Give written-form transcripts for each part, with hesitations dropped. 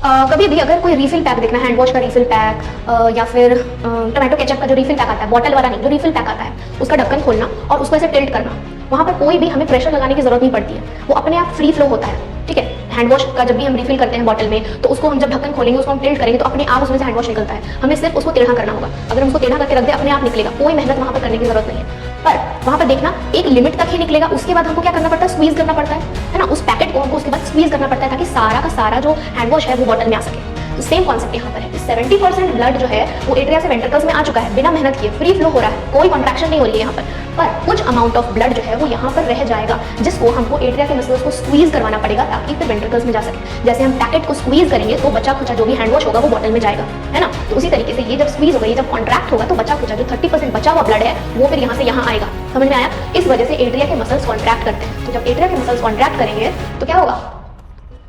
कभी भी अगर कोई रिफिल पैक देखना है, हैंड वॉश का रिफिल पैक या फिर टोमेटो केचप का जो रिफिल पैक आता है, बॉटल वाला नहीं, जो रिफिल पैक आता है, उसका ढक्कन खोलना और उसको ऐसे टिल्ट करना, वहाँ पर कोई भी हमें प्रेशर लगाने की जरूरत नहीं पड़ती है, वो अपने आप फ्री फ्लो होता है। ठीक है, हैंड वॉश का जब भी हम रिफिल करते हैं बॉटल में, तो उसको हम जब ढक्कन खोलेंगे, उसको हम टिल्ट करेंगे, तो अपने आप उसमें से हैंड वॉश निकलता है। हमें सिर्फ उसको टेढ़ा करना होगा। अगर हम उसको टेढ़ा करके रख दे, अपने आप निकलेगा, कोई मेहनत वहाँ पर करने की जरूरत नहीं है। पर वहाँ पर देखना, एक लिमिट तक ही निकलेगा, उसके बाद हमको क्या करना पड़ता है, स्क्वीज करना पड़ता है ना, उस पैकेट को हमको उसके बाद स्क्वीज करना पड़ता है, ताकि सारा का सारा जो हैंड वॉश है वो बॉटल में आ सके। तो सेम कॉन्सेप्ट यहाँ पर है। 70% ब्लड जो है वो एट्रिया से वेंट्रिकल्स में आ चुका है, बिना मेहनत किए फ्री फ्लो हो रहा है, कोई कॉन्ट्रैक्शन नहीं हो रही है यहाँ पर कुछ अमाउंट ऑफ ब्लड जो है वो यहाँ पर रह जाएगा, जिसको हमको एट्रिया के मसल्स को स्क्वीज करवाना पड़ेगा, ताकि फिर वेंट्रिकल्स में जा सके। जैसे हम पैकेट को स्क्वीज करेंगे तो बचा खुचा जो भी हैंड वॉश होगा वो बॉटल में जाएगा, है ना। तो उसी तरीके से ये जब स्क्वीज होगा, ये जब कॉन्ट्रैक्ट होगा, तो बचा खुचा जो 30% बचा हुआ ब्लड है वो फिर यहाँ से यहाँ आएगा। समझ में आया? इस वजह से एट्रिया के मसल्स कॉन्ट्रैक्ट करते हैं। तो जब एट्रिया के मसल्स कॉन्ट्रैक्ट करेंगे तो क्या होगा,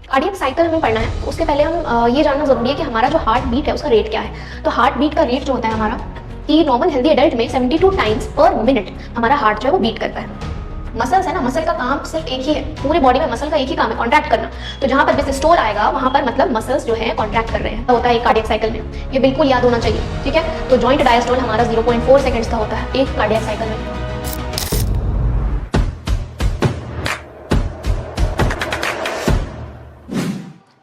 कार्डियक साइकिल हमें पढ़ना है। उसके पहले हम ये जानना जरूरी है कि हमारा जो हार्ट बीट है उसका रेट क्या है। तो हार्ट बीट का रेट जो होता है हमारा, कि नॉर्मल हेल्दी एडल्ट में 72 टाइम्स पर मिनट हमारा हार्ट जो है वो बीट करता है। मसल्स है ना, मसल का काम सिर्फ एक ही है, पूरे बॉडी में मसल का एक ही काम है, कॉन्ट्रैक्ट करना। तो जहां पर सिस्टोल आएगा वहां पर मतलब मसल्स जो है कॉन्ट्रैक्ट कर रहे हैं, होता है एक कार्डियक साइकिल में। ये बिल्कुल याद होना चाहिए, ठीक है। तो जॉइंट डायस्टोल हमारा 0.4 सेकंड्स का होता है एक कार्डियक साइकिल में।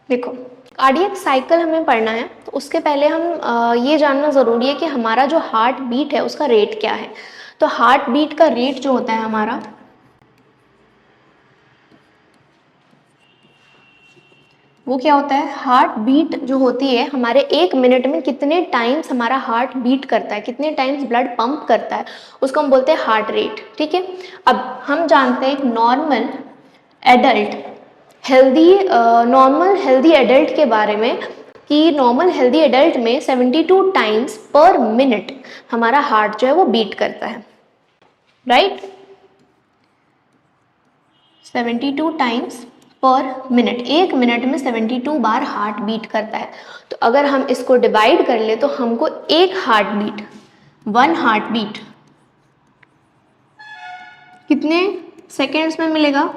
देखो, कार्डियक साइकिल हमें पढ़ना है, तो उसके पहले हम ये जानना ज़रूरी है कि हमारा जो हार्ट बीट है उसका रेट क्या है। तो हार्ट बीट का रेट जो होता है हमारा, वो क्या होता है, हार्ट बीट जो होती है हमारे 1 मिनट में कितने टाइम्स हमारा हार्ट बीट करता है, कितने टाइम्स ब्लड पंप करता है, उसको हम बोलते हैं हार्ट रेट। ठीक है, अब हम जानते हैं एक नॉर्मल हेल्दी एडल्ट के बारे में, कि नॉर्मल हेल्दी एडल्ट में 72 टाइम्स पर मिनट हमारा हार्ट जो है वो बीट करता है, राइट। 72 टाइम्स पर मिनट, 1 मिनट में 72 बार हार्ट बीट करता है। तो अगर हम इसको डिवाइड कर ले तो हमको एक हार्ट बीट, 1 हार्ट बीट कितने सेकेंड्स में मिलेगा।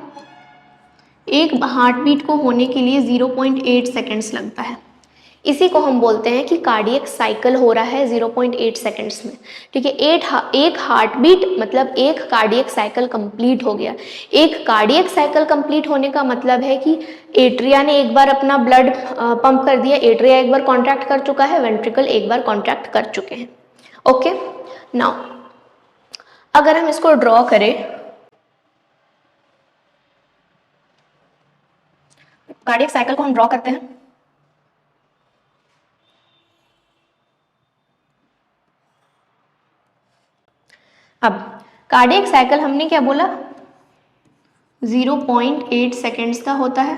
एक हार्ट बीट को होने के लिए 0.8 सेकेंड्स लगता है। इसी को हम बोलते हैं कि कार्डियक साइकिल हो रहा है 0.8 सेकेंड्स में। ठीक है, एक हार्ट बीट मतलब एक कार्डियक साइकिल कंप्लीट हो गया। एक कार्डियक साइकिल कंप्लीट होने का मतलब है कि एट्रिया ने एक बार अपना ब्लड पंप कर दिया, एट्रिया एक बार कॉन्ट्रैक्ट कर चुका है, वेंट्रिकल एक बार कॉन्ट्रैक्ट कर चुके हैं। ओके, नाउ अगर हम इसको ड्रॉ करें, कार्डियक साइकिल को हम ड्रॉ करते हैं। अब कार्डियक साइकिल हमने क्या बोला, 0.8 सेकेंड्स का होता है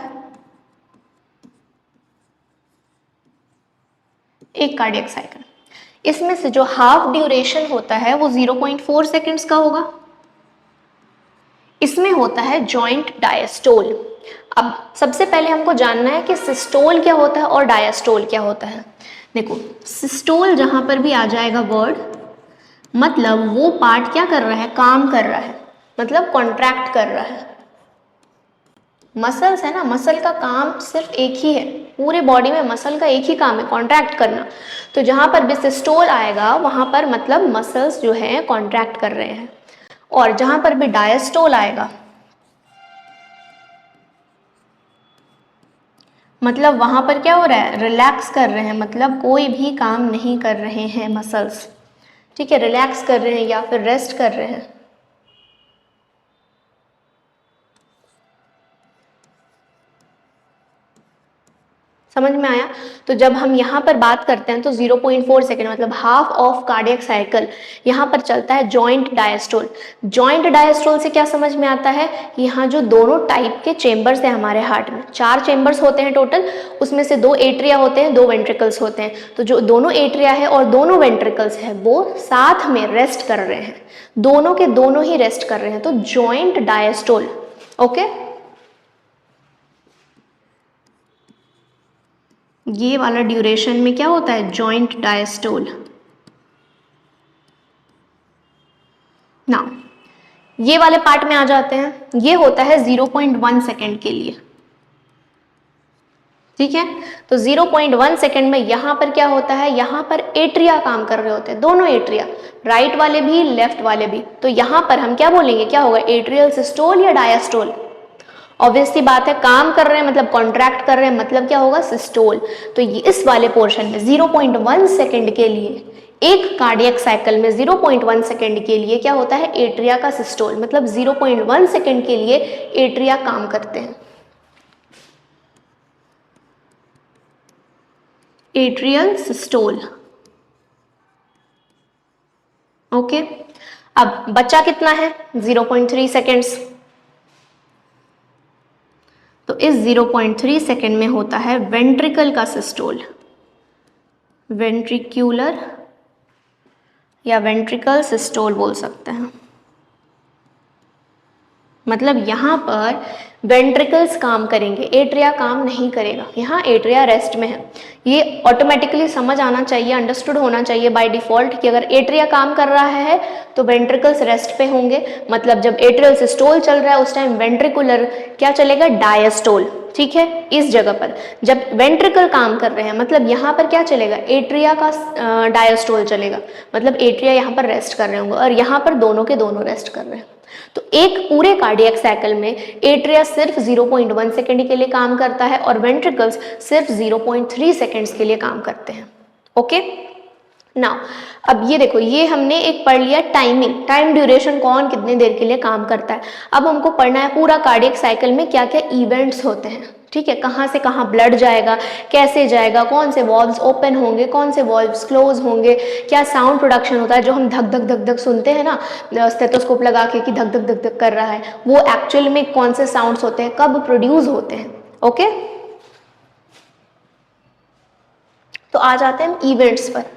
एक कार्डियक साइकिल। इसमें से जो हाफ ड्यूरेशन होता है वो 0.4 सेकेंड्स का होगा। इसमें होता है जॉइंट डायस्टोल। अब सबसे पहले हमको जानना है कि सिस्टोल क्या होता है और डायस्टोल क्या होता है। देखो, सिस्टोल जहां पर भी आ जाएगा वर्ड, मतलब वो पार्ट क्या कर रहा है, काम कर रहा है, मतलब कॉन्ट्रैक्ट कर रहा है। मसल्स है ना, मसल का काम सिर्फ एक ही है, पूरे बॉडी में मसल का एक ही काम है, कॉन्ट्रैक्ट करना। तो जहां पर भी सिस्टोल आएगा वहां पर मतलब मसल्स जो है कॉन्ट्रैक्ट कर रहे हैं, और जहां पर भी डायस्टोल आएगा मतलब वहां पर क्या हो रहा है, रिलैक्स कर रहे हैं, मतलब कोई भी काम नहीं कर रहे हैं मसल्स। ठीक है, रिलैक्स कर रहे हैं या फिर रेस्ट कर रहे हैं। समझ में आया? तो जब हम यहाँ पर बात करते हैं तो 0.4 सेकेंड मतलब हाफ ऑफ कार्डियक साइकिल यहाँ पर चलता है जॉइंट डायस्टोल। जॉइंट डायस्टोल से क्या समझ में आता है कि यहाँ जो दोनों टाइप के चेंबर्स हैं हमारे हार्ट में, 4 चेंबर्स होते हैं टोटल, उसमें से 2 एट्रिया होते हैं, 2 वेंट्रिकल्स होते हैं। तो जो दोनों एट्रिया है और दोनों वेंट्रिकल्स है वो साथ में रेस्ट कर रहे हैं, दोनों के दोनों ही रेस्ट कर रहे हैं, तो जॉइंट डायस्टोल। ओके, ये वाला ड्यूरेशन में क्या होता है, जॉइंट डायस्टोल। ना ये वाले पार्ट में आ जाते हैं, ये होता है 0.1 सेकेंड के लिए। ठीक है। तो 0.1 सेकेंड में यहाँ पर क्या होता है, यहाँ पर एट्रिया काम कर रहे होते हैं, दोनों एट्रिया, राइट वाले भी लेफ्ट वाले भी। तो यहाँ पर हम क्या बोलेंगे, क्या होगा, एट्रियल सिस्टोल या डायस्टोल। ऑब्वियसली बात है, काम कर रहे हैं मतलब कॉन्ट्रैक्ट कर रहे हैं, मतलब क्या होगा, सिस्टोल। तो ये इस वाले पोर्शन में 0.1 सेकेंड के लिए, एक कार्डियक साइकिल में 0.1 सेकेंड के लिए क्या होता है, एट्रिया का सिस्टोल, मतलब 0.1 सेकेंड के लिए एट्रिया काम करते हैं। Atrial systole. ओके, अब बच्चा कितना है, 0.3 सेकेंड्स। तो इस 0.3 सेकेंड में होता है वेंट्रिकल का सिस्टोल, वेंट्रिक्यूलर या वेंट्रिकल सिस्टोल बोल सकते हैं। मतलब यहाँ पर वेंट्रिकल्स काम करेंगे, एट्रिया काम नहीं करेगा, यहाँ एट्रिया रेस्ट में है। ये ऑटोमेटिकली समझ आना चाहिए, अंडरस्टूड होना चाहिए बाय डिफॉल्ट कि अगर एट्रिया काम कर रहा है तो वेंट्रिकल्स रेस्ट पे होंगे। मतलब जब एट्रियल सिस्टोल चल रहा है उस टाइम वेंट्रिकुलर क्या चलेगा, डायस्टोल। ठीक है, इस जगह पर जब वेंट्रिकल काम कर रहे हैं मतलब यहाँ पर क्या चलेगा, एट्रिया का डायस्टोल चलेगा, मतलब एट्रिया यहाँ पर रेस्ट कर रहे होंगे और यहाँ पर दोनों के दोनों रेस्ट कर रहे हैं। तो एक पूरे कार्डियक साइकिल में एट्रिया सिर्फ 0.1 सेकेंड के लिए काम करता है और वेंट्रिकल्स सिर्फ 0.3 सेकेंड्स के लिए काम करते हैं। ओके, नाउ अब ये देखो, ये हमने एक पढ़ लिया टाइमिंग, टाइम ड्यूरेशन, कौन कितने देर के लिए काम करता है। अब हमको पढ़ना है पूरा कार्डियक साइकिल में क्या क्या इवेंट्स होते हैं। ठीक है, कहाँ से कहाँ ब्लड जाएगा, कैसे जाएगा, कौन से वॉल्व्स ओपन होंगे, कौन से वॉल्व्स क्लोज होंगे, क्या साउंड प्रोडक्शन होता है, जो हम धक धक धक धक सुनते हैं ना स्टेथोस्कोप लगा के कि धक धक धक धक कर रहा है, वो एक्चुअल में कौन से साउंड्स होते हैं, कब प्रोड्यूस होते हैं। ओके, तो आ जाते हैं इवेंट्स पर।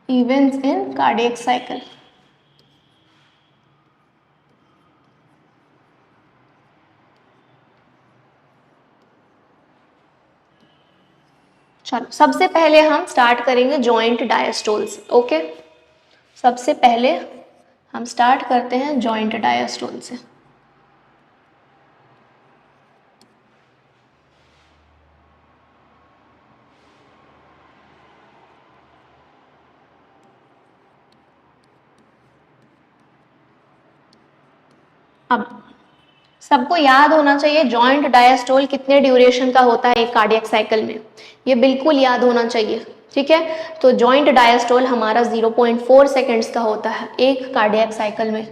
Events in cardiac cycle. चलो, सबसे पहले हम स्टार्ट करेंगे जॉइंट डायस्टोल से। ओके, सबसे पहले हम स्टार्ट करते हैं जॉइंट डायस्टोल से। अब सबको याद होना चाहिए जॉइंट डायस्टोल कितने ड्यूरेशन का होता है एक कार्डियक साइकिल में, ये बिल्कुल याद होना चाहिए। ठीक है, तो जॉइंट डायस्टोल हमारा 0.4 सेकेंड्स का होता है एक कार्डियक साइकिल में।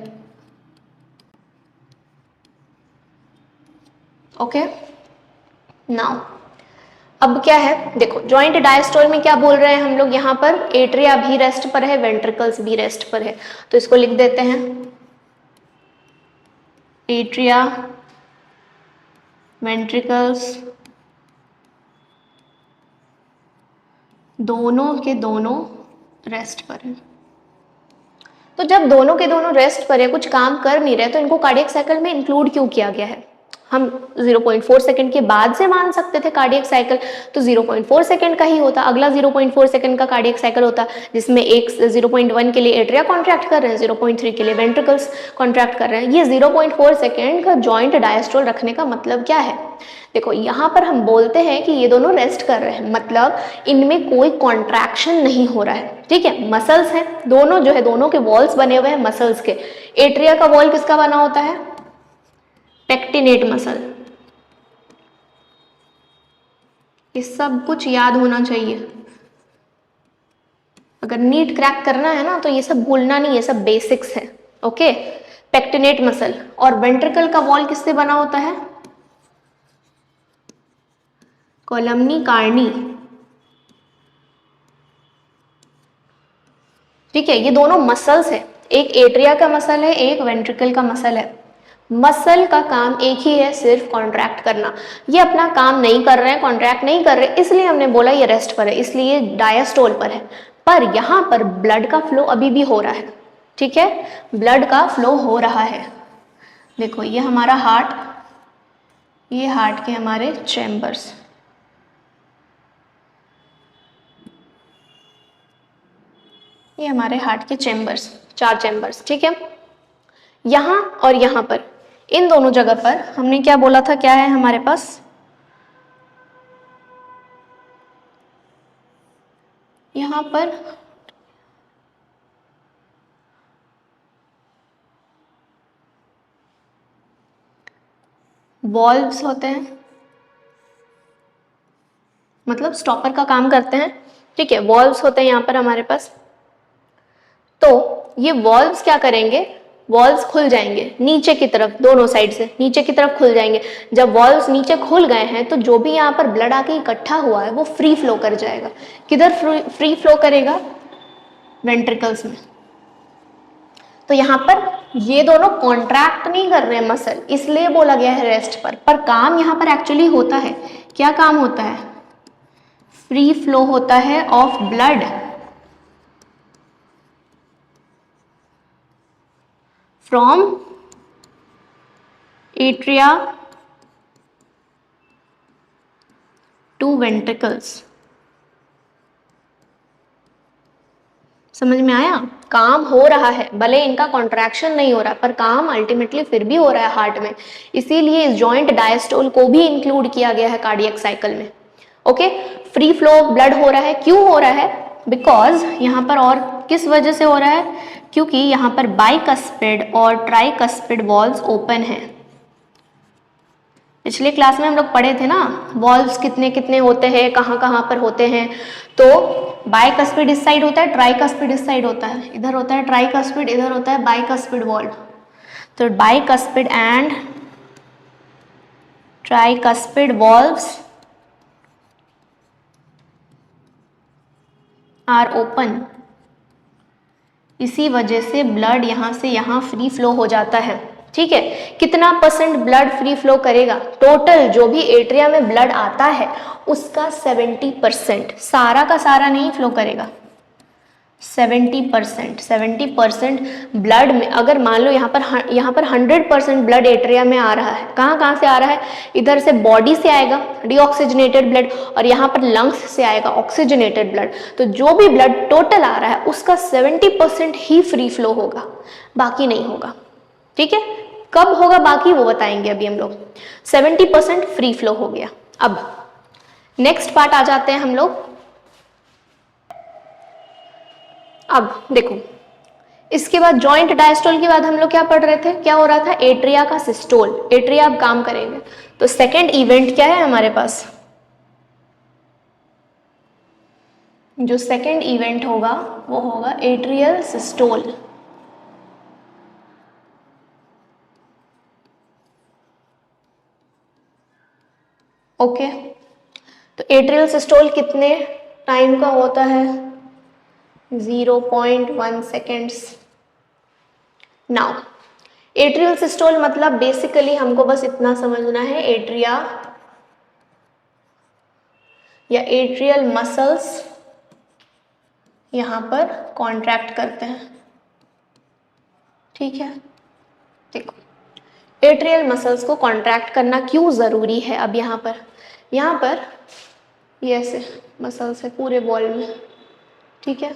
ओके, नाउ अब क्या है, देखो जॉइंट डायस्टोल में क्या बोल रहे हैं हम लोग, यहाँ पर एट्रिया भी रेस्ट पर है, वेंट्रिकल्स भी रेस्ट पर है। तो इसको लिख देते हैं, एट्रिया, वेंट्रिकल्स दोनों के दोनों रेस्ट पर है। तो जब दोनों के दोनों रेस्ट पर है, कुछ काम कर नहीं रहे, तो इनको कार्डियक साइकिल में इंक्लूड क्यों किया गया है। हम 0.4 सेकेंड के बाद से मान सकते थे कार्डियक साइकिल, तो 0.4 सेकेंड का ही होता, अगला 0.4 सेकेंड का कार्डियक साइकिल होता, जिसमें एक 0.1 के लिए एट्रिया कॉन्ट्रैक्ट कर रहे हैं, 0.3 के लिए वेंट्रिकल्स कॉन्ट्रैक्ट कर रहे हैं। ये 0.4 सेकेंड का जॉइंट डायस्टोल रखने का मतलब क्या है, देखो यहाँ पर हम बोलते हैं कि ये दोनों रेस्ट कर रहे हैं, मतलब इनमें कोई कॉन्ट्रैक्शन नहीं हो रहा है। ठीक है, मसल्स हैं दोनों, जो है दोनों के वॉल्स बने हुए हैं मसल्स के। एट्रिया का वॉल किसका बना होता है, पेक्टिनेट मसल। ये सब कुछ याद होना चाहिए, अगर नीट क्रैक करना है ना तो ये सब भूलना नहीं, ये सब बेसिक्स है। Okay, pectinate muscle. और वेंट्रिकल का वॉल किससे बना होता है, कोलमनी कार्नी। ठीक है, ये दोनों मसल्स है, एक एट्रिया का मसल है, एक वेंट्रिकल का मसल है। मसल का काम एक ही है, सिर्फ कॉन्ट्रैक्ट करना। ये अपना काम नहीं कर रहे हैं, कॉन्ट्रैक्ट नहीं कर रहे, इसलिए हमने बोला ये रेस्ट पर है, इसलिए डायस्टोल पर है। पर यहाँ पर ब्लड का फ्लो अभी भी हो रहा है। ठीक है, ब्लड का फ्लो हो रहा है। देखो ये हमारा हार्ट, ये हार्ट के हमारे चैम्बर्स, ये हमारे हार्ट के चैम्बर्स, 4 चैम्बर्स। ठीक है, यहाँ और यहाँ पर इन दोनों जगह पर हमने क्या बोला था, क्या है हमारे पास, यहां पर वॉल्व्स होते हैं, मतलब स्टॉपर का काम करते हैं, ठीक है, वॉल्व्स होते हैं यहाँ पर हमारे पास। तो ये वॉल्व्स क्या करेंगे, वॉल्व्स खुल जाएंगे नीचे की तरफ, दोनों साइड से नीचे की तरफ खुल जाएंगे। जब वॉल्व्स नीचे खुल गए हैं तो जो भी यहाँ पर ब्लड आके इकट्ठा हुआ है वो फ्री फ्लो कर जाएगा। किधर फ्री फ्लो करेगा, वेंट्रिकल्स में। तो यहाँ पर ये दोनों कॉन्ट्रैक्ट नहीं कर रहे हैं मसल, इसलिए बोला गया है रेस्ट पर काम यहाँ पर एक्चुअली होता है, क्या काम होता है, फ्री फ्लो होता है of blood from atria to ventricles. समझ में आया, काम हो रहा है, भले इनका कॉन्ट्रैक्शन नहीं हो रहा पर काम अल्टीमेटली फिर भी हो रहा है हार्ट में, इसीलिए इस जॉइंट डायस्टोल को भी इंक्लूड किया गया है कार्डियक साइकिल में। Okay, free flow of blood हो रहा है, क्यों हो रहा है, बिकॉज यहाँ पर, और किस वजह से हो रहा है, क्योंकि यहाँ पर बाइकस्पिड और ट्राइकस्पिड वॉल्व्स ओपन हैं। पिछले क्लास में हम लोग पढ़े थे ना, वॉल्व्स कितने कितने होते हैं, कहाँ कहाँ पर होते हैं। तो बाइकस्पिड इस साइड होता है, ट्राइकस्पिड इस साइड होता है, इधर होता है ट्राइकस्पिड, इधर होता है बाइकस्पिड वॉल्व। तो bicuspid and tricuspid valves are open, इसी वजह से ब्लड यहाँ से यहाँ फ्री फ्लो हो जाता है। ठीक है, कितना % ब्लड फ्री फ्लो करेगा, टोटल जो भी एट्रिया में ब्लड आता है उसका 70%, सारा का सारा नहीं फ्लो करेगा, 70% ब्लड में। अगर मान लो यहाँ पर 100% ब्लड एट्रिया में आ रहा है, कहाँ से आ रहा है, इधर से बॉडी से आएगा डीऑक्सीजनेटेड ब्लड, और यहाँ पर लंग्स से आएगा ऑक्सीजनेटेड ब्लड। तो जो भी ब्लड टोटल आ रहा है उसका 70% ही फ्री फ्लो होगा, बाकी नहीं होगा। ठीक है, कब होगा बाकी वो बताएंगे अभी हम लोग। 70% फ्री फ्लो हो गया। अब नेक्स्ट पार्ट आ जाते हैं हम लोग। अब देखो, इसके बाद जॉइंट डायस्टोल के बाद हम लोग क्या पढ़ रहे थे, क्या हो रहा था, एट्रिया का सिस्टोल। एट्रिया अब काम करेंगे, तो सेकेंड इवेंट क्या है हमारे पास, जो सेकेंड इवेंट होगा वो होगा एट्रियल सिस्टोल। ओके, तो एट्रियल सिस्टोल कितने टाइम का होता है, 0.1 सेकेंड्स। नाउ एट्रियल सिस्टोल मतलब बेसिकली हमको बस इतना समझना है, एट्रिया या एट्रियल मसल्स यहां पर कॉन्ट्रैक्ट करते हैं। ठीक है, देखो एट्रियल मसल्स को कॉन्ट्रैक्ट करना क्यों जरूरी है। अब यहाँ पर ये ऐसे मसल्स है पूरे बॉल में, ठीक है।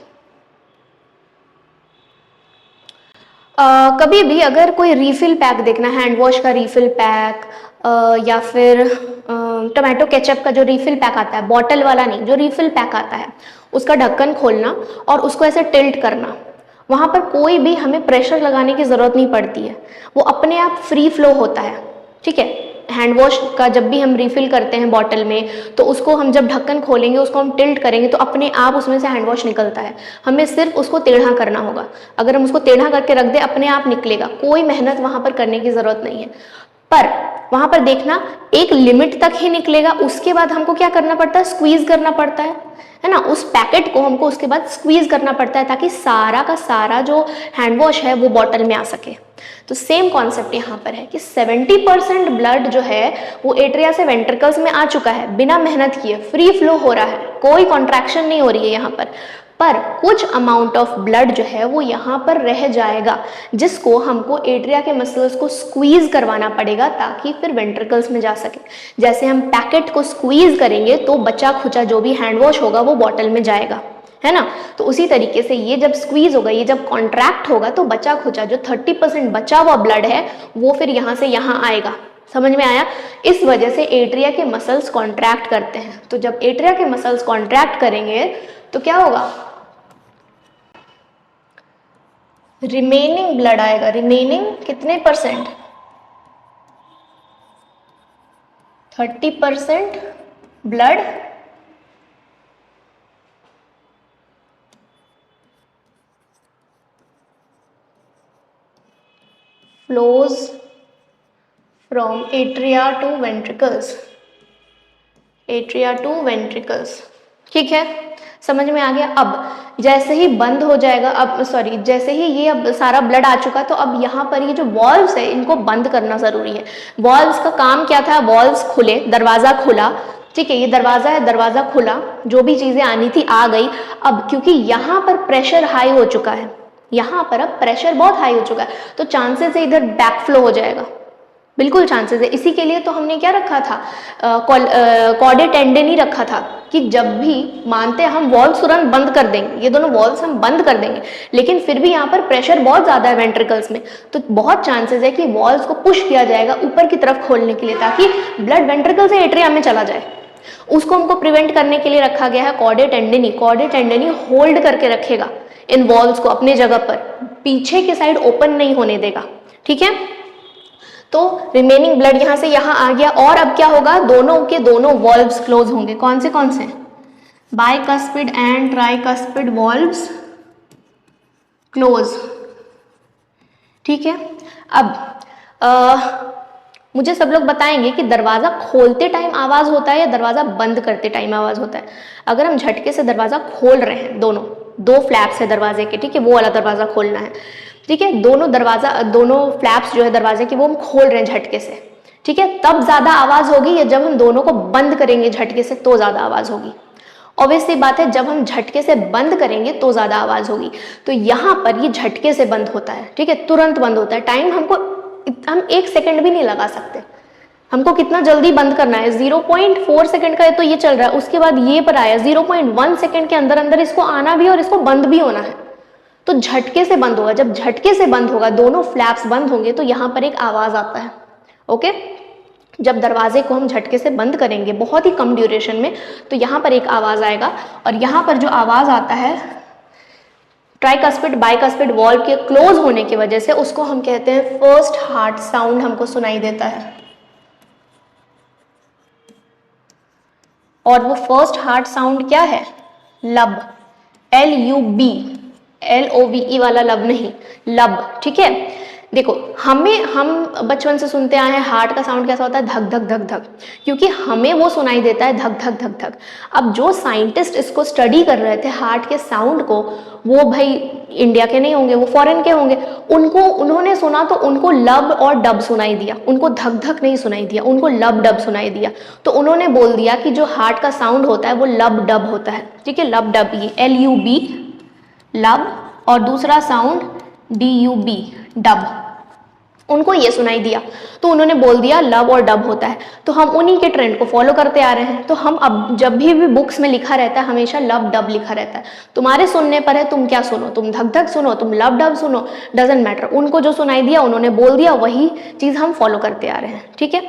कभी भी अगर कोई रीफिल पैक देखना, हैंड वॉश का रीफिल पैक या फिर टमाटो केचप का जो रीफिल पैक आता है, बॉटल वाला नहीं, जो रीफिल पैक आता है, उसका ढक्कन खोलना और उसको ऐसे टिल्ट करना, वहाँ पर कोई भी हमें प्रेशर लगाने की ज़रूरत नहीं पड़ती है, वो अपने आप फ्री फ्लो होता है। ठीक है, हैंड वॉश का जब भी हम रिफिल करते हैं बॉटल में, तो उसको हम जब ढक्कन खोलेंगे, उसको हम टिल्ट करेंगे तो अपने आप उसमें से हैंड वॉश निकलता है। हमें सिर्फ उसको टेढ़ा करना होगा, अगर हम उसको टेढ़ा करके रख दें अपने आप निकलेगा, कोई मेहनत वहाँ पर करने की ज़रूरत नहीं है। पर वहाँ पर देखना एक लिमिट तक ही निकलेगा, उसके बाद हमको क्या करना पड़ता है, स्क्वीज करना पड़ता है ना, उस पैकेट को हमको उसके बाद स्क्वीज करना पड़ता है ताकि सारा का सारा जो हैंड वॉश है वो बॉटल में आ सके। तो सेम कॉन्सेप्ट यहाँ पर है कि 70% ब्लड जो है वो एट्रिया से वेंट्रिकल्स में आ चुका है, बिना मेहनत किए फ्री फ्लो हो रहा है, कोई कॉन्ट्रैक्शन नहीं हो रही है यहाँ पर कुछ अमाउंट ऑफ ब्लड जो है वो यहाँ पर रह जाएगा, जिसको हमको एट्रिया के मसल्स को स्क्वीज करवाना पड़ेगा ताकि फिर वेंट्रिकल्स में जा सके। जैसे हम पैकेट को स्क्वीज करेंगे तो बचा खुचा जो भी हैंड वॉश होगा वो बॉटल में जाएगा। है ना। तो उसी तरीके से ये जब स्क्वीज होगा, ये जब कॉन्ट्रैक्ट होगा तो बचा खुचा जो 30% बचा हुआ ब्लड है वो फिर यहाँ से यहाँ आएगा। समझ में आया? इस वजह से एट्रिया के मसल्स कॉन्ट्रैक्ट करते हैं। तो जब एट्रिया के मसल्स कॉन्ट्रैक्ट करेंगे तो क्या होगा, रिमेनिंग ब्लड आएगा। रिमेनिंग कितने percent? 30% blood flows from atria to ventricles, atria to ventricles। ठीक है, समझ में आ गया? अब जैसे ही बंद हो जाएगा, अब सॉरी, जैसे ही ये अब सारा ब्लड आ चुका तो अब यहाँ पर ये जो वॉल्व्स है इनको बंद करना जरूरी है। वॉल्व्स का काम क्या था? वॉल्व्स खुले, दरवाजा खुला, ठीक है, ये दरवाजा है, दरवाजा खुला, जो भी चीजें आनी थी आ गई। अब क्योंकि यहाँ पर प्रेशर हाई हो चुका है, यहाँ पर अब प्रेशर बहुत हाई हो चुका है तो चांसेस है इधर बैकफ्लो हो जाएगा, बिल्कुल चांसेस है। इसी के लिए तो हमने क्या रखा था, कॉर्डेड टेंडन ही रखा था कि जब भी मानते हैं हम वॉल्व्स तुरंत बंद कर देंगे, ये दोनों वॉल्व्स हम बंद कर देंगे, लेकिन फिर भी यहाँ पर प्रेशर बहुत ज्यादा है वेंट्रिकल्स में, तो बहुत चांसेस है कि वॉल्व्स को पुश किया जाएगा ऊपर की तरफ खोलने के लिए ताकि ब्लड वेंट्रिकल से एट्रिया में चला जाए। उसको हमको प्रिवेंट करने के लिए रखा गया है corded tendon. Corded tendon hold करके रखेगा इन वॉल्व्स को अपने जगह पर, पीछे की साइड ओपन नहीं होने देगा, ठीक है। तो रिमेनिंग ब्लड यहां से यहां आ गया और अब क्या होगा, दोनों के दोनों वॉल्व्स क्लोज होंगे। कौन से? Bicuspid and tricuspid valves close, ठीक है। अब मुझे सब लोग बताएंगे कि दरवाजा खोलते टाइम आवाज होता है या दरवाजा बंद करते टाइम आवाज होता है। अगर हम झटके से दरवाजा खोल रहे हैं, दोनों दो फ्लैप्स है दरवाजे के, ठीक है, वो वाला दरवाजा खोलना है, ठीक है, दोनों फ्लैप्स जो है दरवाजे के वो हम खोल रहे हैं झटके से, ठीक है, तब ज्यादा आवाज होगी या जब हम दोनों को बंद करेंगे झटके से तो ज्यादा आवाज होगी। ऑब्वियसली बात है, जब हम झटके से बंद करेंगे तो ज्यादा आवाज होगी। तो यहाँ पर ये झटके से बंद होता है, ठीक है, तुरंत बंद होता है। टाइम हम 1 सेकंड भी नहीं लगा सकते, हमको कितना जल्दी बंद करना है। 0.4 सेकंड का है तो ये चल रहा है, उसके बाद ये पर आया 0.1 सेकंड के अंदर अंदर इसको आना भी और इसको बंद भी होना है, तो झटके से बंद होगा। जब झटके से बंद होगा, दोनों फ्लैप्स बंद होंगे तो यहाँ पर एक आवाज आता है, ओके। जब दरवाजे को हम झटके से बंद करेंगे बहुत ही कम ड्यूरेशन में तो यहाँ पर एक आवाज आएगा, और यहाँ पर जो आवाज आता है ट्राइकस्पिड बाइकस्पिड वॉल्व के क्लोज होने की वजह से उसको हम कहते हैं फर्स्ट हार्ट साउंड, हमको सुनाई देता है। और वो फर्स्ट हार्ट साउंड क्या है? लब, LUB, LOVE वाला लब नहीं, लब, ठीक है। देखो हम बचपन से सुनते आए हैं हार्ट का साउंड कैसा होता है, धक धक धक धक, क्योंकि हमें वो सुनाई देता है धक धक धक धक। अब जो साइंटिस्ट इसको स्टडी कर रहे थे हार्ट के साउंड को, वो भाई इंडिया के नहीं होंगे, वो फॉरेन के होंगे, उन्होंने सुना तो उनको लब और डब सुनाई दिया, उनको धक धक नहीं सुनाई दिया, उनको लब डब सुनाई दिया। तो उन्होंने बोल दिया कि जो हार्ट का साउंड होता है वो लब डब होता है, ठीक है, लब डब, ये LUB लब, और दूसरा साउंड DUB डब, उनको ये सुनाई दिया तो उन्होंने बोल दिया लब और डब होता है। तो हम उन्हीं के ट्रेंड को फॉलो करते आ रहे हैं। तो हम अब जब भी बुक्स में लिखा रहता है हमेशा लब डब लिखा रहता है। तुम्हारे सुनने पर है, तुम क्या सुनो, तुम धक धक सुनो, तुम लब डब सुनो, डजेंट मैटर, उनको जो सुनाई दिया उन्होंने बोल दिया, वही चीज हम फॉलो करते आ रहे हैं, ठीक है।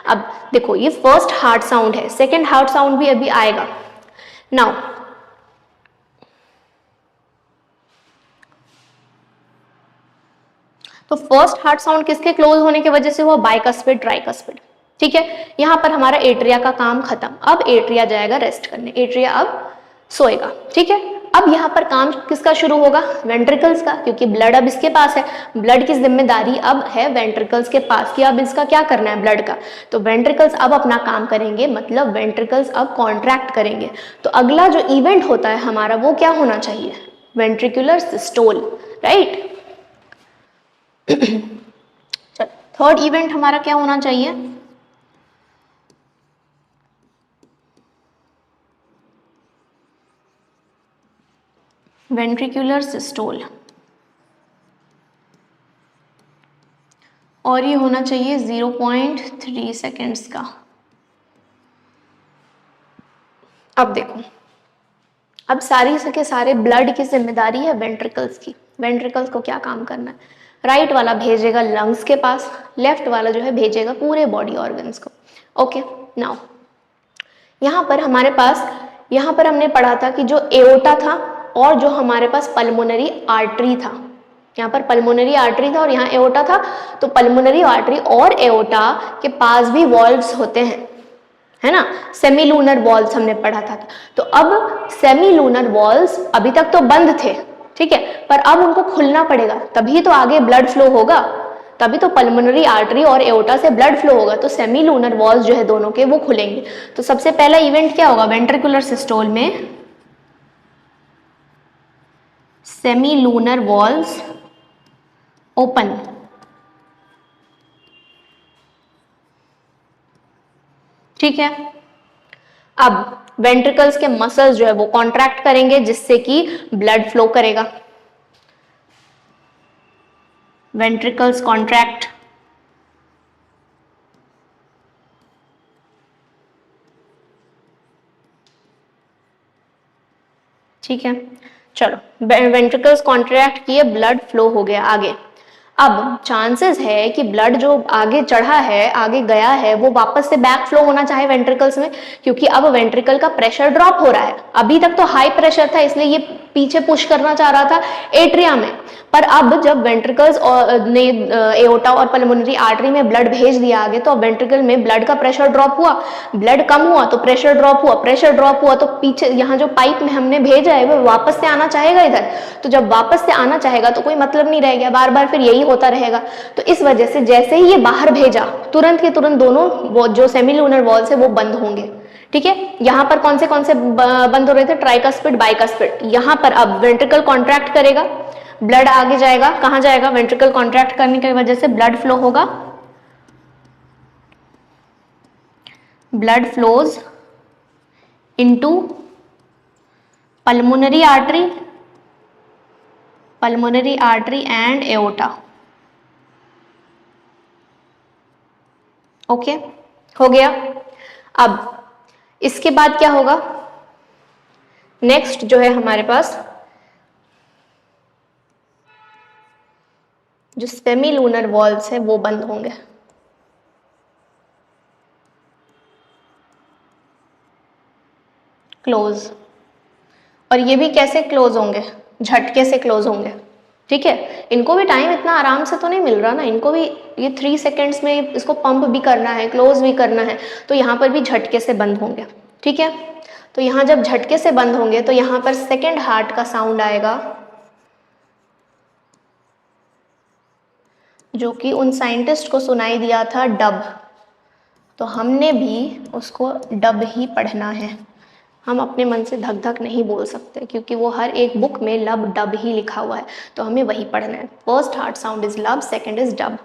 अब देखो ये फर्स्ट हार्ट साउंड है, सेकेंड हार्ट साउंड भी अभी आएगा। नाउ तो फर्स्ट हार्ट साउंड किसके क्लोज होने की वजह से हुआ? बाइकस्पिड ट्राइकस्पिड, ठीक है। यहां पर हमारा एट्रिया का काम खत्म, अब एट्रिया जाएगा रेस्ट करने, एट्रिया अब सोएगा, ठीक है। अब यहाँ पर काम किसका शुरू होगा? वेंट्रिकल्स का, क्योंकि ब्लड अब इसके पास है। ब्लड की जिम्मेदारी अब है वेंट्रिकल्स के पास कि अब इसका क्या करना है ब्लड का। तो वेंट्रिकल्स अब अपना काम करेंगे, मतलब वेंट्रिकल्स अब कॉन्ट्रैक्ट करेंगे। तो अगला जो इवेंट होता है हमारा वो क्या होना चाहिए? Ventricular systole, right. चलो थर्ड इवेंट हमारा क्या होना चाहिए? वेंट्रिकुलर सिस्टोल, और ये होना चाहिए 0.3 सेकेंड्स का। अब देखो अब सारी के सारे ब्लड की जिम्मेदारी है वेंट्रिकल्स की। वेंट्रिकल्स को क्या काम करना है, राइट वाला भेजेगा लंग्स के पास, लेफ्ट वाला जो है भेजेगा पूरे बॉडी ऑर्गन्स को। ओके, नाउ यहाँ पर हमारे पास, यहाँ पर हमने पढ़ा था कि जो एओर्टा था और जो हमारे पास पल्मोनरी आर्टरी था, यहाँ पर पल्मोनरी आर्टरी था और यहाँ एओर्टा था, तो पल्मोनरी आर्टरी और एओर्टा के पास भी वॉल्व्स होते हैं, है ना, सेमीलूनर वॉल्व्स हमने पढ़ा था। तो अब सेमीलूनर वॉल्व्स अभी तक तो बंद थे, ठीक है, पर अब उनको खुलना पड़ेगा, तभी तो आगे ब्लड फ्लो होगा, तभी तो पल्मोनरी आर्टरी और एओर्टा से ब्लड फ्लो होगा, तो सेमीलूनर वॉल्व्स जो है दोनों के वो खुलेंगे। तो सबसे पहला इवेंट क्या होगा, वेंट्रिकुलर सिस्टोल में सेमीलूनर वॉल्व्स ओपन, ठीक है। अब वेंट्रिकल्स के मसल्स जो है वो कॉन्ट्रैक्ट करेंगे जिससे कि ब्लड फ्लो करेगा, वेंट्रिकल्स कॉन्ट्रैक्ट, ठीक है। चलो वेंट्रिकल्स कॉन्ट्रैक्ट किए, ब्लड फ्लो हो गया आगे। अब चांसेस है कि ब्लड जो आगे चढ़ा है, आगे गया है, वो वापस से बैक फ्लो होना चाहे वेंट्रिकल्स में, क्योंकि अब वेंट्रिकल का प्रेशर ड्रॉप हो रहा है। अभी तक तो हाई प्रेशर था इसलिए ये पीछे पुश करना चाह रहा था एट्रिया में, पर अब जब वेंट्रिकल्स ने एओर्टा और पल्मोनरी आर्टरी में ब्लड भेज दिया आगे, तो अब वेंट्रिकल में ब्लड का प्रेशर ड्रॉप हुआ, ब्लड कम हुआ तो प्रेशर ड्रॉप हुआ, प्रेशर ड्रॉप हुआ तो पीछे यहाँ जो पाइप में हमने भेजा है वो वापस से आना चाहेगा इधर, तो जब वापस से आना चाहेगा तो कोई मतलब नहीं रह गया, बार बार फिर यही होता रहेगा। तो इस वजह से जैसे ही ये बाहर भेजा, तुरंत के तुरंत दोनों वो जो सेमीलूनर वॉल्व्स है वो बंद होंगे, ठीक है। यहाँ पर कौन से बंद हो रहे थे, ट्राइकस्पिड, बाइकस्पिड। यहाँ पर अब वेंट्रिकल कॉन्ट्रैक्ट करेगा, ब्लड आगे जाएगा, कहां जाएगा, वेंट्रिकल कॉन्ट्रैक्ट करने की वजह से ब्लड फ्लो होगा, blood flows into pulmonary artery and aorta. Okay, हो गया। अब इसके बाद क्या होगा, नेक्स्ट जो है हमारे पास जो सेमीलूनर वॉल्व्स है वो बंद होंगे, क्लोज। और ये भी कैसे क्लोज होंगे, झटके से क्लोज होंगे, ठीक है। इनको भी टाइम इतना आराम से तो नहीं मिल रहा ना, इनको भी ये 3 सेकेंड्स में इसको पंप भी करना है, क्लोज भी करना है, तो यहाँ पर भी झटके से बंद होंगे, ठीक है। तो यहाँ जब झटके से बंद होंगे तो यहाँ पर सेकेंड हार्ट का साउंड आएगा, जो कि उन साइंटिस्ट को सुनाई दिया था डब, तो हमने भी उसको डब ही पढ़ना है। हम अपने मन से धक धक नहीं बोल सकते क्योंकि वो हर एक बुक में लब डब ही लिखा हुआ है, तो हमें वही पढ़ना है। फर्स्ट हार्ट साउंड इज लब, second is dub.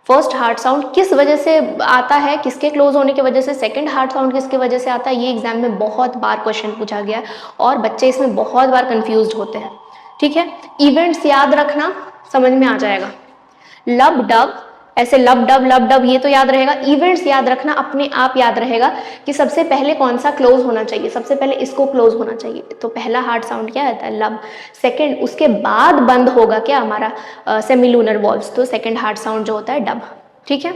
First heart sound किस वजह से आता है, किसके क्लोज होने की वजह से, सेकंड हार्ट साउंड किसकी वजह से आता है, ये एग्जाम में बहुत बार क्वेश्चन पूछा गया है और बच्चे इसमें बहुत बार कंफ्यूज होते हैं, ठीक है। इवेंट्स याद रखना, समझ में आ जाएगा। लब डब, ऐसे लब डब ये तो याद रहेगा। इवेंट्स याद रखना, अपने आप याद रहेगा कि सबसे पहले कौन सा क्लोज होना चाहिए, सबसे पहले इसको क्लोज होना चाहिए। तो पहला हार्ट साउंड क्या आता है, लब। सेकंड, उसके बाद बंद होगा क्या हमारा सेमीलूनर वॉल्व्स, तो सेकंड हार्ट साउंड जो होता है डब, ठीक है।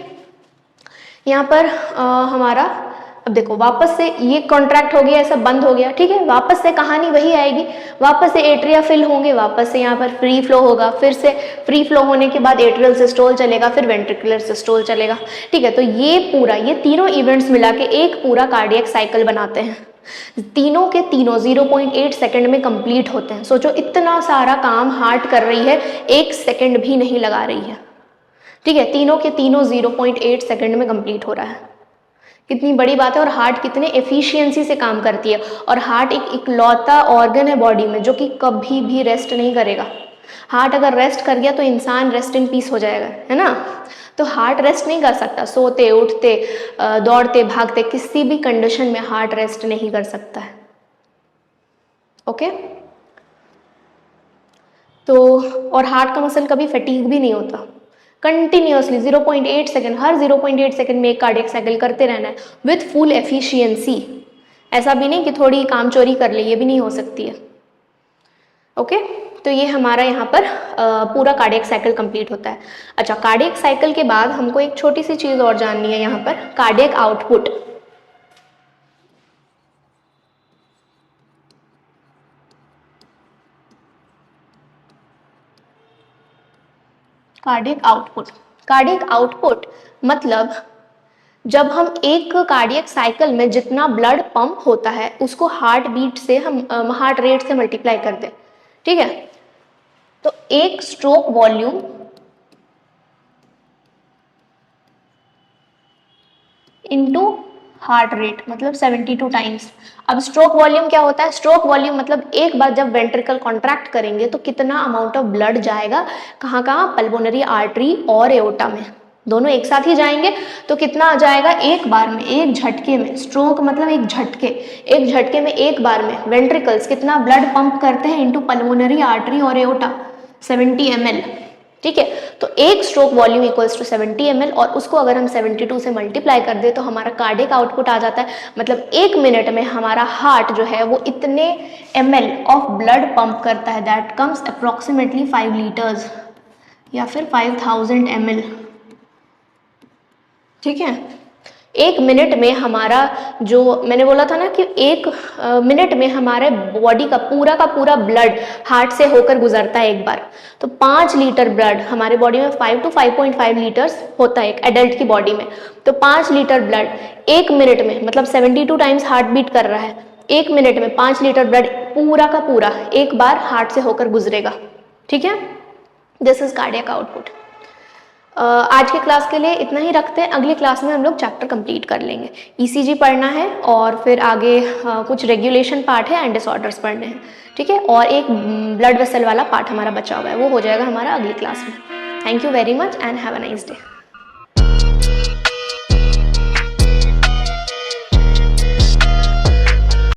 यहाँ पर हमारा अब देखो वापस से ये कॉन्ट्रैक्ट हो गया, ऐसा बंद हो गया, ठीक है। वापस से कहानी वही आएगी, वापस से एट्रिया फिल होंगे, वापस से यहाँ पर फ्री फ्लो होगा, फिर से फ्री फ्लो होने के बाद एट्रियल सिस्टोल चलेगा, फिर वेंट्रिकुलर सिस्टोल चलेगा, ठीक है। तो ये तीनों इवेंट्स मिला के एक पूरा कार्डियक साइकिल बनाते हैं। तीनों के तीनों 0.8 सेकंड में कंप्लीट होते हैं। सोचो इतना सारा काम हार्ट कर रही है, 1 सेकंड भी नहीं लगा रही है, ठीक है। तीनों के तीनों 0.8 सेकंड में कंप्लीट हो रहा है, कितनी बड़ी बात है। और हार्ट कितने एफिशिएंसी से काम करती है, और हार्ट एक इकलौता ऑर्गन है बॉडी में जो कि कभी भी रेस्ट नहीं करेगा। हार्ट अगर रेस्ट कर गया तो इंसान रेस्ट इन पीस हो जाएगा, है ना। तो हार्ट रेस्ट नहीं कर सकता, सोते उठते दौड़ते भागते किसी भी कंडीशन में हार्ट रेस्ट नहीं कर सकता है, ओके। तो और हार्ट का मसल कभी फटीग भी नहीं होता, कंटिन्यूअसली 0.8 सेकंड, हर 0.8 सेकंड में एक कार्डियक साइकिल करते रहना है विथ फुल एफिशिएंसी। ऐसा भी नहीं कि थोड़ी काम चोरी कर ले, ये भी नहीं हो सकती है, ओके तो ये हमारा यहाँ पर पूरा कार्डियक साइकिल कंप्लीट होता है। अच्छा, कार्डियक साइकिल के बाद हमको एक छोटी सी चीज़ और जाननी है यहाँ पर, cardiac output. Cardiac output, cardiac output मतलब जब हम एक कार्डियक साइकिल में जितना ब्लड पंप होता है उसको हार्ट बीट से हम हार्ट रेट से मल्टीप्लाई कर दें, ठीक है। तो एक stroke volume into heart rate मतलब 72 टाइम्स। अब स्ट्रोक वॉल्यूम क्या होता है? स्ट्रोक वॉल्यूम मतलब एक बार जब वेंट्रिकल कॉन्ट्रैक्ट करेंगे तो कितना अमाउंट ऑफ ब्लड जाएगा, कहाँ कहाँ? पल्मोनरी आर्टरी और एओर्टा में, दोनों एक साथ ही जाएंगे। तो कितना आ जाएगा एक बार में, एक झटके में? स्ट्रोक मतलब एक झटके, एक झटके में एक बार में वेंट्रिकल्स कितना ब्लड पंप करते हैं इनटू पल्मोनरी आर्टरी और एओर्टा, 70 ml, ठीक है। तो एक stroke volume equals to 70 ml, और उसको अगर हम 72 से मल्टीप्लाई कर दे तो हमारा कार्डियक आउटपुट आ जाता है। मतलब एक मिनट में हमारा हार्ट जो है वो इतने ml ऑफ ब्लड पंप करता है, दैट कम्स अप्रोक्सीमेटली 5 लीटर्स या फिर 5000 ml, ठीक है। एक मिनट में हमारा, जो मैंने बोला था ना कि एक मिनट में हमारे बॉडी का पूरा ब्लड हार्ट से होकर गुजरता है एक बार, तो 5 लीटर ब्लड हमारे बॉडी में 5 to 5.5 लीटर्स होता है एक एडल्ट की बॉडी में। तो 5 लीटर ब्लड एक मिनट में, मतलब 72 टाइम्स हार्ट बीट कर रहा है, एक मिनट में 5 लीटर ब्लड पूरा का पूरा एक बार हार्ट से होकर गुजरेगा, ठीक है। This is cardiac output. आज के क्लास के लिए इतना ही रखते हैं, अगली क्लास में हम लोग चैप्टर कंप्लीट कर लेंगे। ईसीजी पढ़ना है और फिर आगे कुछ रेगुलेशन पार्ट है एंड डिसऑर्डर्स पढ़ने हैं, ठीक है। और एक ब्लड वेसल वाला पार्ट हमारा बचा हुआ है, वो हो जाएगा हमारा अगली क्लास में। Thank you very much and have a nice day.